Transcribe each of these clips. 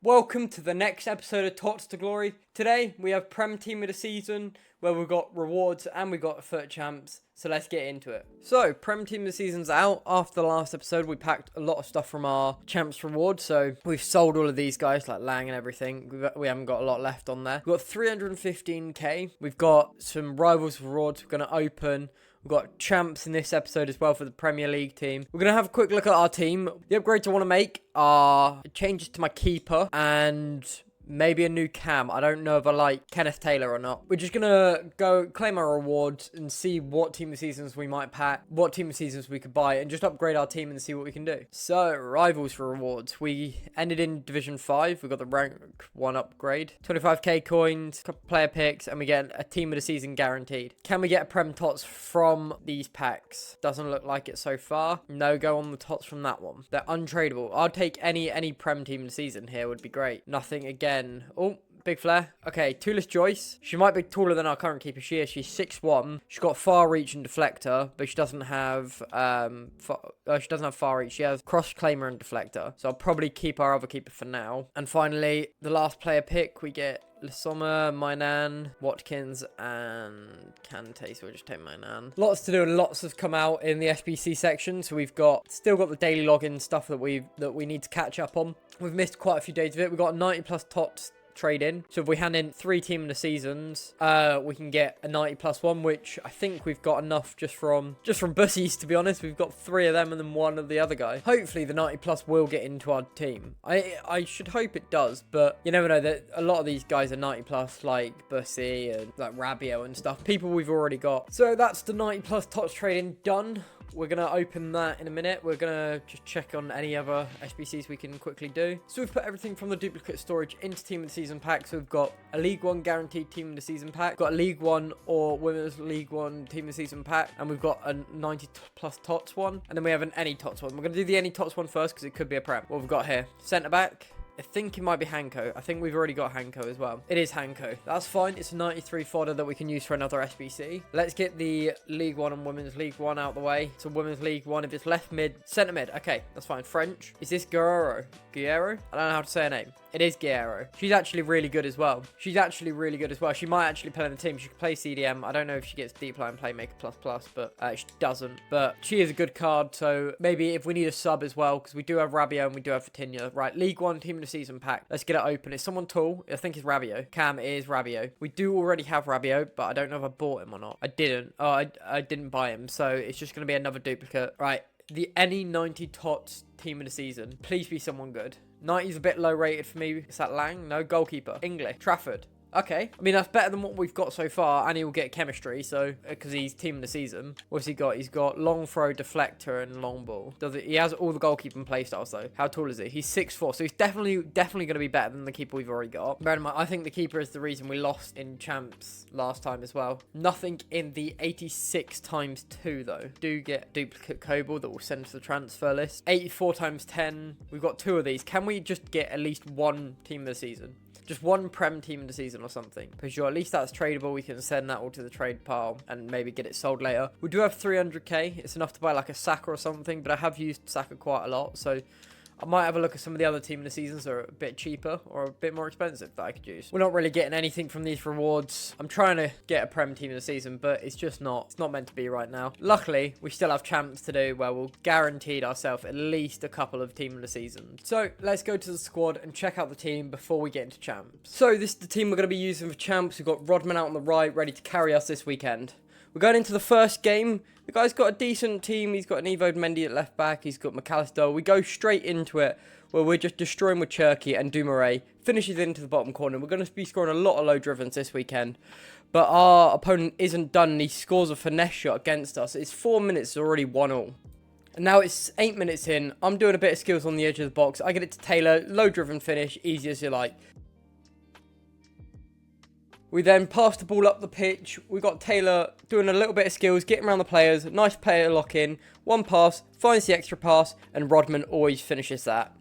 Welcome to the next episode of TOTS to Glory. Today we have Prem Team of the Season, where we've got rewards and we've got FUT Champs. So let's get into it. So, Prem Team of the Season's out. After the last episode, we packed a lot of stuff from our Champs rewards. So, we've sold all of these guys, like Lang and everything. We haven't got a lot left on there. We've got 315k. We've got some Rivals rewards we're going to open. We've got Champs in this episode as well for the Premier League team. We're going to have a quick look at our team. The upgrades I want to make are changes to my keeper and maybe a new cam. I don't know if I like Kenneth Taylor or not. We're just going to go claim our rewards and see what team of seasons we might pack, what team of seasons we could buy, and just upgrade our team and see what we can do. So, Rivals for rewards. We ended in Division 5. We got the rank 1 upgrade. 25k coins, couple player picks, and we get a team of the season guaranteed. Can we get a Prem TOTS from these packs? Doesn't look like it so far. No go on the TOTS from that one. They're untradeable. I'd take any Prem team of the season here would be great. Nothing again. Oh, big flare. Okay, Toolis Joyce. She might be taller than our current keeper. She is. She's 6'1". She's got far reach and deflector, but she doesn't have far reach. She has cross claimer and deflector. So I'll probably keep our other keeper for now. And finally, the last player pick, we get Lissoma, Mainan, Watkins, and Kante. So we'll just take Mainan. Lots to do and lots have come out in the SBC section. So we've still got the daily login stuff that we need to catch up on. We've missed quite a few days of it. We've got 90 plus TOTS trade in. So if we hand in 3 team of the seasons, we can get a 90 plus one, which I think we've got enough just from bussies, to be honest. We've got 3 of them and then 1 of the other guy. Hopefully the 90 plus will get into our team. I should hope it does, but you never know. That a lot of these guys are 90 plus, like Bussy and like Rabiot and stuff. People we've already got. So that's the 90 plus TOTS trading done. We're going to open that in a minute. We're going to just check on any other SBCs we can quickly do. So we've put everything from the duplicate storage into Team of the Season pack. So we've got a League 1 guaranteed Team of the Season pack. We've got a League 1 or Women's League 1 Team of the Season pack. And we've got a 90 plus TOTS one. And then we have an any TOTS one. We're going to do the any TOTS one first because it could be a Prem. What we've got here. Centre back. I think it might be Hanko. I think we've already got Hanko as well. It is Hanko. That's fine. It's a 93 fodder that we can use for another SBC. Let's get the League 1 and Women's League 1 out the way. So Women's League 1, if it's left mid, centre mid. Okay, that's fine. French. Is this Guerrero? Guerrero? I don't know how to say her name. It is Guerrero. She's actually really good as well. She might actually play in the team. She can play CDM. I don't know if she gets Deep Line Playmaker plus, but she doesn't. But she is a good card. So maybe if we need a sub as well, because we do have Rabiot and we do have Vitinha. Right, League 1 Team of the Season pack. Let's get it open. Is someone tall? I think it's Rabiot. Cam is Rabiot. We do already have Rabiot, but I don't know if I bought him or not. I didn't. Oh, I didn't buy him. So it's just going to be another duplicate. Right, the any 90 TOTS Team of the Season. Please be someone good. 90 is a bit low rated for me. Is that Lang? No. Goalkeeper. English. Trafford. Okay. I mean, that's better than what we've got so far. And he will get chemistry, so, because he's team of the season. What's he got? He's got long throw, deflector, and long ball. He has all the goalkeeping playstyles, though. How tall is he? He's 6'4", so he's definitely going to be better than the keeper we've already got. Bear in mind, I think the keeper is the reason we lost in Champs last time as well. Nothing in the 86 times 2, though. Do get duplicate Cobalt that will send to the transfer list. 84 times 10. We've got 2 of these. Can we just get at least 1 team of the season? Just 1 Prem team of the season or something. Because sure, at least that's tradable. We can send that all to the trade pile and maybe get it sold later. We do have 300k. It's enough to buy like a Saka or something. But I have used Saka quite a lot. So I might have a look at some of the other team of the seasons that are a bit cheaper or a bit more expensive that I could use. We're not really getting anything from these rewards. I'm trying to get a Prem team of the season, but it's just not. It's not meant to be right now. Luckily, we still have Champs to do where we'll guaranteed ourselves at least a couple of team of the season. So let's go to the squad and check out the team before we get into Champs. So this is the team we're going to be using for Champs. We've got Rodman out on the right, ready to carry us this weekend. We're going into the first game. The guy's got a decent team. He's got an Evo Mendy at left back. He's got McAllister. We go straight into it where we're just destroying with Cherky and Dumouriez. Finishes into the bottom corner. We're going to be scoring a lot of low drivens this weekend. But our opponent isn't done and he scores a finesse shot against us. It's 4 minutes, already 1-1. And now it's 8 minutes in. I'm doing a bit of skills on the edge of the box. I get it to Taylor. Low driven finish. Easy as you like. We then pass the ball up the pitch. We got Taylor doing a little bit of skills, getting around the players. Nice player lock in. 1 pass, finds the extra pass, and Rodman always finishes that.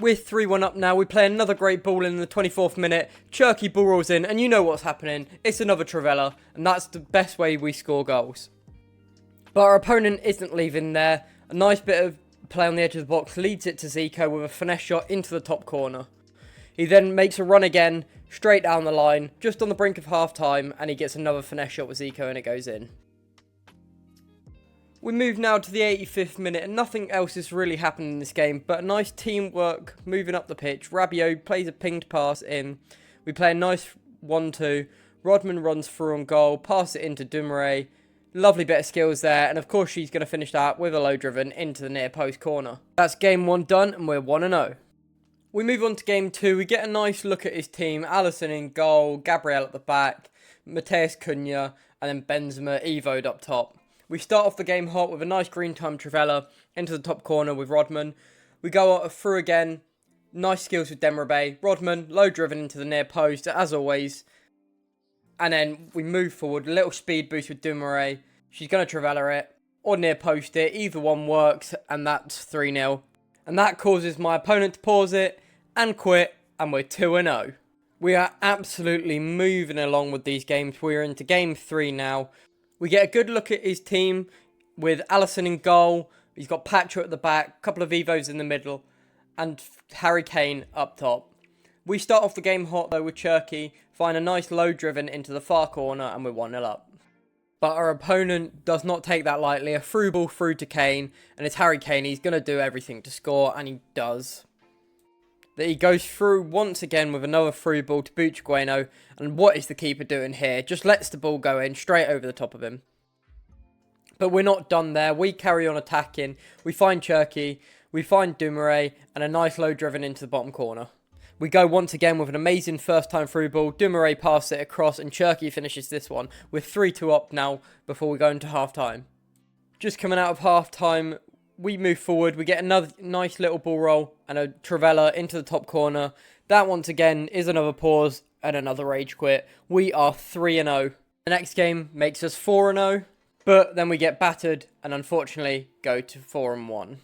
We're 3-1 up now. We play another great ball in the 24th minute. Cherky ball rolls in, and you know what's happening. It's another Travella, and that's the best way we score goals. But our opponent isn't leaving there. A nice bit of play on the edge of the box, leads it to Zico with a finesse shot into the top corner. He then makes a run again, straight down the line, just on the brink of half time, and he gets another finesse shot with Zico and it goes in. We move now to the 85th minute, and nothing else is really happening in this game, but a nice teamwork moving up the pitch. Rabiot plays a pinged pass in. We play a nice 1-2. Rodman runs through on goal, pass it into Dumouriez. Lovely bit of skills there, and of course she's going to finish that with a low driven into the near post corner. That's game 1 done, and we're 1-0. We move on to game 2. We get a nice look at his team. Alisson in goal, Gabriel at the back, Mateus Cunha, and then Benzema evoed up top. We start off the game hot with a nice green time Trivela into the top corner with Rodman. We go through again. Nice skills with Demirbay. Rodman, low driven into the near post, as always. And then we move forward. A little speed boost with Dumouriez. She's going to Trivela it. Or near post it. Either one works. And that's 3-0. And that causes my opponent to pause it and quit. And we're 2-0. We are absolutely moving along with these games. We're into game 3 now. We get a good look at his team with Alisson in goal. He's got Pacho at the back, a couple of Evos in the middle, and Harry Kane up top. We start off the game hot though with Cherki, find a nice low driven into the far corner, and we're 1-0 up. But our opponent does not take that lightly. A through ball through to Kane, and it's Harry Kane. He's going to do everything to score, and he does. That he goes through once again with another through ball to Buchgueno, and what is the keeper doing here? Just lets the ball go in straight over the top of him. But we're not done there. We carry on attacking. We find Cherki, we find Dumouriez, and a nice low driven into the bottom corner. We go once again with an amazing first time through ball. Dumouriez passes it across, and Cherki finishes this one. We're 3-2 up now before we go into half time. Just coming out of half time, we move forward, we get another nice little ball roll and a Trivela into the top corner. That once again is another pause and another rage quit. We are 3-0. The next game makes us 4-0, but then we get battered and unfortunately go to 4-1.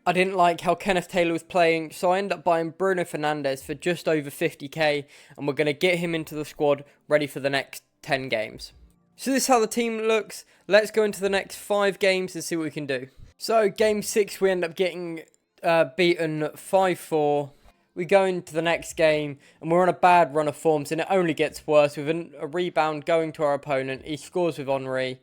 I didn't like how Kenneth Taylor was playing, so I ended up buying Bruno Fernandes for just over 50k, and we're going to get him into the squad ready for the next 10 games. So this is how the team looks. Let's go into the next 5 games and see what we can do. So, game 6, we end up getting beaten 5-4. We go into the next game, and we're on a bad run of forms, and it only gets worse with a rebound going to our opponent. He scores with Henry.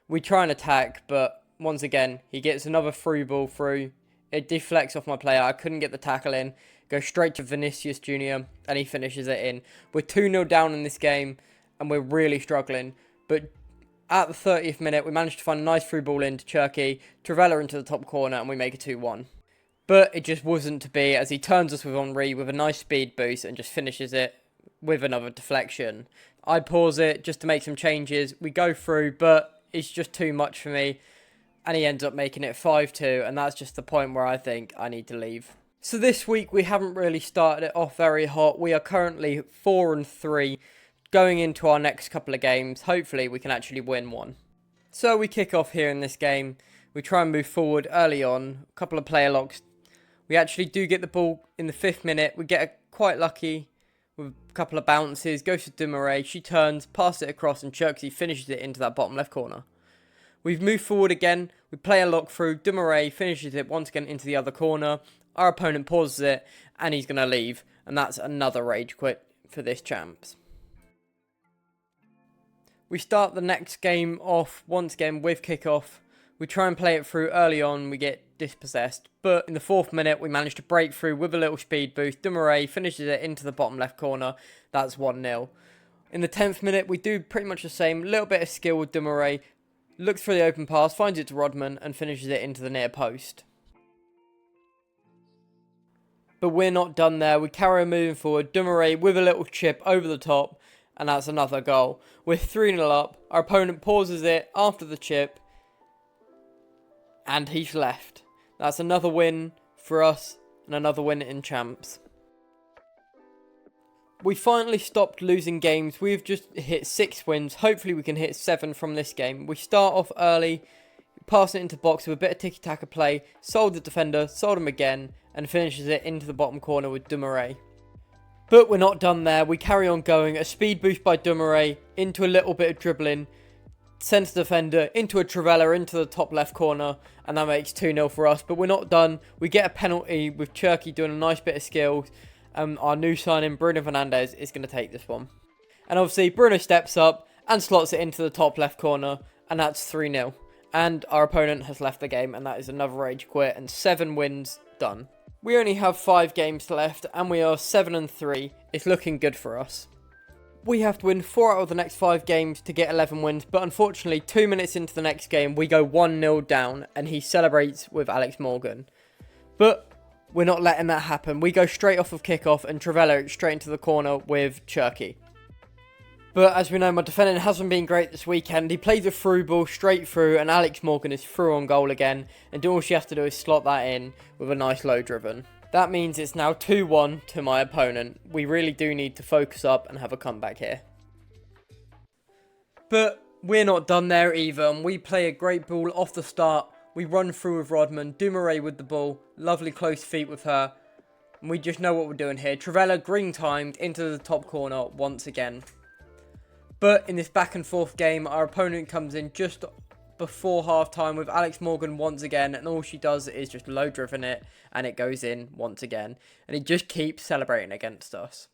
We try and attack, but once again, he gets another through ball through. It deflects off my player. I couldn't get the tackle in. Goes straight to Vinicius Jr., and he finishes it in. We're 2-0 down in this game, and we're really struggling. But at the 30th minute, we managed to find a nice through ball into Cherki, Trivela into the top corner, and we make it 2-1. But it just wasn't to be, as he turns us with Henry with a nice speed boost and just finishes it with another deflection. I pause it just to make some changes. We go through, but it's just too much for me. And he ends up making it 5-2, and that's just the point where I think I need to leave. So this week, we haven't really started it off very hot. We are currently 4-3. Going into our next couple of games, hopefully we can actually win one. So we kick off here in this game. We try and move forward early on. A couple of player locks. We actually do get the ball in the 5th minute. We get quite lucky with a couple of bounces. Goes to Dumouriez. She turns, passes it across, and Cherki finishes it into that bottom left corner. We've moved forward again. We play a lock through. Dumouriez finishes it once again into the other corner. Our opponent pauses it, and he's going to leave. And that's another rage quit for this champs. We start the next game off once again with kickoff. We try and play it through early on. We get dispossessed. But in the 4th minute, we manage to break through with a little speed boost. Dumouriez finishes it into the bottom left corner. That's 1-0. In the 10th minute, we do pretty much the same. Little bit of skill with Dumouriez. Looks for the open pass, finds it to Rodman, and finishes it into the near post. But we're not done there. We carry on moving forward. Dumouriez with a little chip over the top. And that's another goal. We're 3-0 up. Our opponent pauses it after the chip. And he's left. That's another win for us. And another win in champs. We finally stopped losing games. We've just hit 6 wins. Hopefully we can hit 7 from this game. We start off early. Pass it into box with a bit of tiki-taka play. Sold the defender. Sold him again. And finishes it into the bottom corner with Dumouriez. But we're not done there. We carry on going. A speed boost by Dumouriez into a little bit of dribbling. centre defender into a Trivela into the top left corner, and that makes 2-0 for us. But we're not done. We get a penalty with Cherky doing a nice bit of skills. Our new signing, Bruno Fernandes, is going to take this one. And obviously, Bruno steps up and slots it into the top left corner, and that's 3-0. And our opponent has left the game, and that is another rage quit, and 7 wins done. We only have 5 games left, and we are 7-3. It's looking good for us. We have to win 4 out of the next 5 games to get 11 wins, but unfortunately, 2 minutes into the next game, we go 1-0 down, and he celebrates with Alex Morgan. But we're not letting that happen. We go straight off of kickoff, and Trivela straight into the corner with Cherky. But as we know, my defending hasn't been great this weekend. He plays a through ball straight through, and Alex Morgan is through on goal again, and all she has to do is slot that in with a nice low driven. That means it's now 2-1 to my opponent. We really do need to focus up and have a comeback here. But we're not done there either, and we play a great ball off the start. We run through with Rodman, Dumouriez with the ball, lovely close feet with her. And we just know what we're doing here. Trivela green timed into the top corner once again. But in this back and forth game, our opponent comes in just before half time with Alex Morgan once again, and all she does is just low driven it, and it goes in once again, and he just keeps celebrating against us.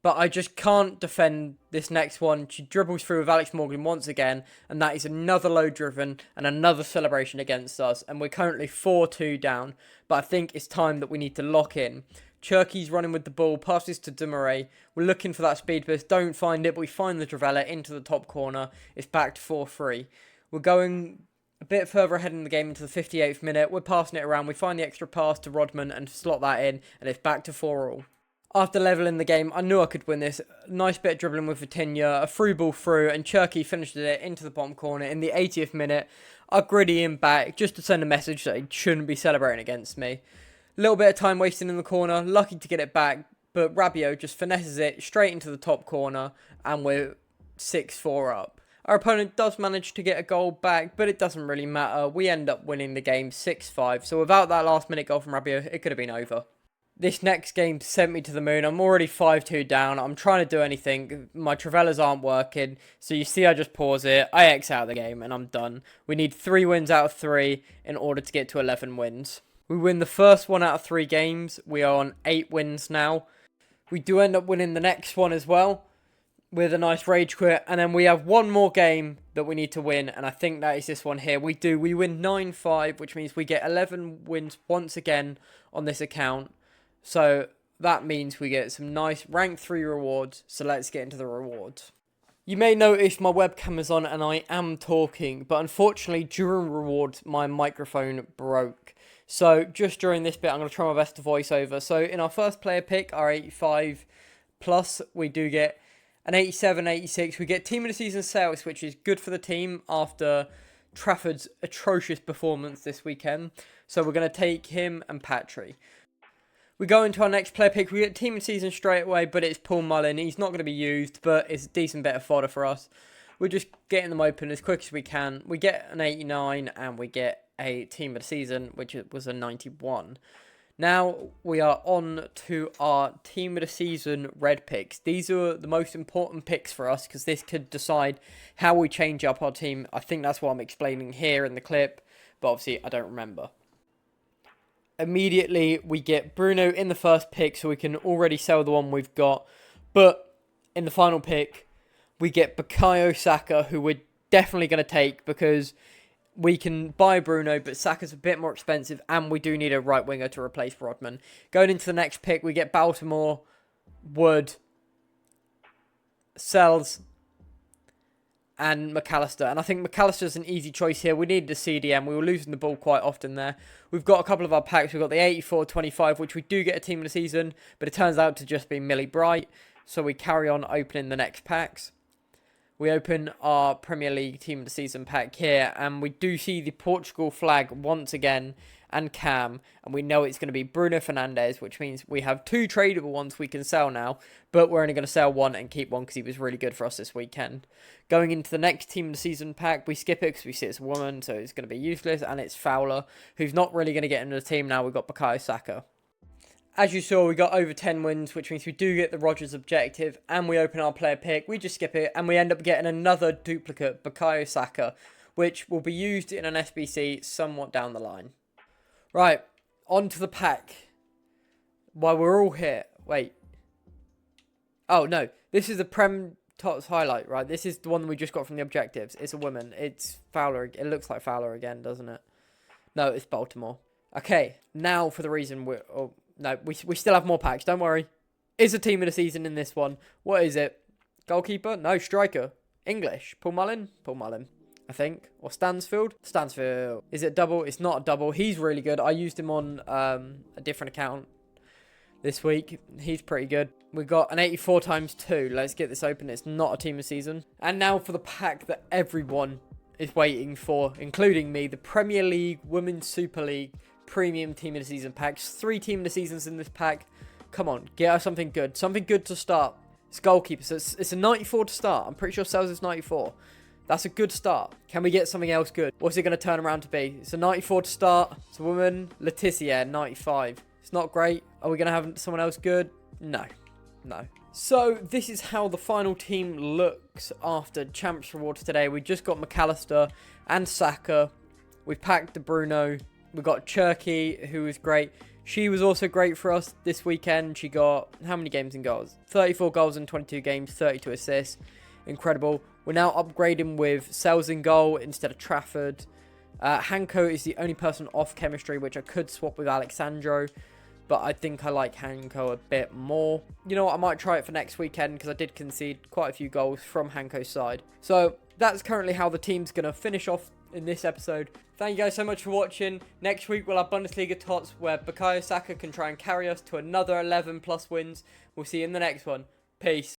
But I just can't defend this next one. She dribbles through with Alex Morgan once again, and that is another low driven and another celebration against us, and we're currently 4-2 down, but I think it's time that we need to lock in. Cherky's running with the ball, passes to Dumouriez. We're looking for that speed burst, don't find it, but we find the Trivela into the top corner. It's back to 4-3. We're going a bit further ahead in the game into the 58th minute. We're passing it around. We find the extra pass to Rodman and slot that in, and it's back to 4-all. After leveling the game, I knew I could win this. Nice bit of dribbling with Vitinha, a through ball through, and Cherky finished it into the bottom corner in the 80th minute. I griddy him back just to send a message that he shouldn't be celebrating against me. Little bit of time wasting in the corner, lucky to get it back, but Rabiot just finesses it straight into the top corner, and we're 6-4 up. Our opponent does manage to get a goal back, but it doesn't really matter. We end up winning the game 6-5, so without that last minute goal from Rabiot, it could have been over. This next game sent me to the moon. I'm already 5-2 down. I'm trying to do anything. My Trivelas aren't working, so you see I just pause it. I X out the game, and I'm done. We need 3 wins out of 3 in order to get to 11 wins. We win the first 1 out of 3 games. We are on 8 wins now. We do end up winning the next one as well with a nice rage quit. And then we have 1 more game that we need to win. And I think that is this one here. We do. We win 9-5, which means we get 11 wins once again on this account. So that means we get some nice rank 3 rewards. So let's get into the rewards. You may notice my webcam is on and I am talking. But unfortunately, during rewards, my microphone broke. So just during this bit, I'm going to try my best to voice over. So in our first player pick, our 85 plus, we do get an 87, 86. We get team of the season sales, which is good for the team after Trafford's atrocious performance this weekend. So we're going to take him and Patry. We go into our next player pick. We get team of the season straight away, but it's Paul Mullin. He's not going to be used, but it's a decent bit of fodder for us. We're just getting them open as quick as we can. We get an 89 and we get a team of the season, which was a 91. Now we are on to our team of the season red picks. These are the most important picks for us because this could decide how we change up our team. I think that's what I'm explaining here in the clip, but obviously I don't remember. Immediately we get Bruno in the first pick, so we can already sell the one we've got. But in the final pick, we get Bukayo Saka, who we're definitely going to take because we can buy Bruno, but Saka's a bit more expensive, and we do need a right winger to replace Rodman. Going into the next pick, we get Baltimore, Wood, Sells, and McAllister. And I think McAllister's an easy choice here. We needed a CDM. We were losing the ball quite often there. We've got a couple of our packs. We've got the 84-25, which we do get a team of the season, but it turns out to just be Millie Bright. So we carry on opening the next packs. We open our Premier League Team of the Season pack here, and we do see the Portugal flag once again, and Cam, and we know it's going to be Bruno Fernandes, which means we have 2 tradable ones we can sell now, but we're only going to sell 1 and keep 1 because he was really good for us this weekend. Going into the next Team of the Season pack, we skip it because we see it's a woman, so it's going to be useless, and it's Fowler, who's not really going to get into the team now. We've got Bukayo Saka. As you saw, we got over 10 wins, which means we do get the Rogers objective, and we open our player pick. We just skip it, and we end up getting another duplicate, Bukayo Saka, which will be used in an SBC somewhat down the line. Right, on to the pack. While we're all here, wait. Oh, no, this is the Prem TOTS highlight, right? This is the one that we just got from the objectives. It's a woman. It's Fowler. It looks like Fowler again, doesn't it? No, it's Baltimore. Okay, now for the reason we're... Oh, no, we still have more packs, don't worry. Is a team of the season in this one. What is it? Goalkeeper? No, striker. English. Paul Mullin? Paul Mullin, I think. Or Stansfield? Stansfield. Is it double? It's not a double. He's really good. I used him on a different account this week. He's pretty good. We got an 84 times 2. Let's get this open. It's not a team of the season. And now for the pack that everyone is waiting for, including me, the Premier League Women's Super League Premium Team of the Season packs. 3 Team of the Seasons in this pack. Come on, get us something good. Something good to start. It's goalkeeper, so it's a 94 to start. I'm pretty sure Sells is 94. That's a good start. Can we get something else good? What's it going to turn around to be? It's a 94 to start. It's a woman. Letitia, 95. It's not great. Are we going to have someone else good? No. No. So, this is how the final team looks after Champs Rewards today. We just got McAllister and Saka. We've packed De Bruno. We've got Cherky, who is great. She was also great for us this weekend. She got, how many games and goals? 34 goals in 22 games, 32 assists. Incredible. We're now upgrading with Sells in goal instead of Trafford. Hanko is the only person off chemistry, which I could swap with Alexandro. But I think I like Hanko a bit more. You know what? I might try it for next weekend because I did concede quite a few goals from Hanko's side. So that's currently how the team's going to finish off in this episode. Thank you guys so much for watching. Next week we'll have Bundesliga TOTS where Bukayo Saka can try and carry us to another 11 plus wins. We'll see you in the next one. Peace.